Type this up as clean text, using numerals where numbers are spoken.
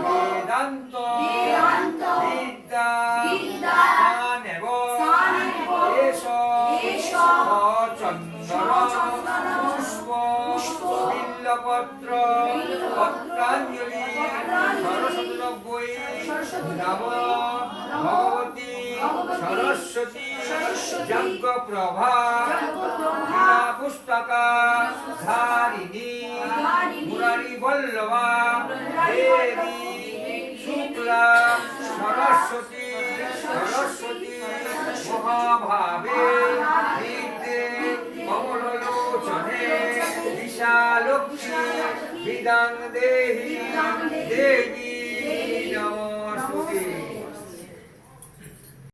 বেদান্ত বিদ্যা সানেব এষ চন্দন পুষ্প বিল্লপত্র পত্রাঞ্জলি সরস্বতী নম ভগবতী সরস্বতী যজ্ঞপ্রভা পুস্তকা ধারিণী মুরারি বল্লভা দেবী শুক্লা সরস্বতী মহাভাবে বিদ্যে কমলোচনে বিশালক্ষ্মী বিদাং দেহি দেবী